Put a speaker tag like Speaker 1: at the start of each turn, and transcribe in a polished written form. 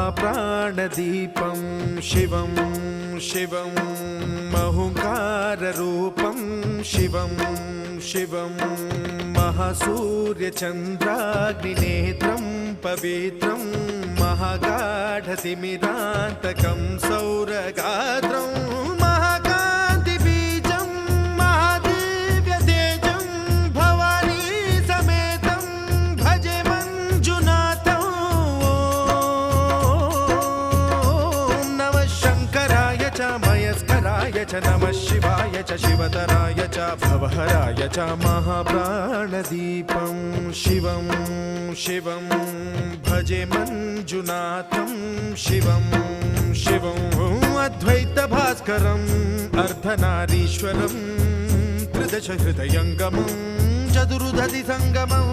Speaker 1: महाप्राणदीपं शिवं शिवं महुङ्काररूपं शिवं शिवं महासूर्यचन्द्राग्निनेत्रं पवित्रं महागाढतिमिरान्तकं सौरगात्रं महाकान्तिबीजं महादिव्यतेजं भवानी समेतं भजे मञ्जुनाथं। ॐ नमः शङ्कराय च मयस्कराय च नमः शिवाय च शिवतराय च भवहराय च महाप्राणदीपं शिवं शिवं भजे मञ्जुनाथं शिवं शिवं अद्वैतभास्करम् अर्धनारीश्वरं त्रिदशहृदयङ्गमं चतुर्दधिसङ्गमम्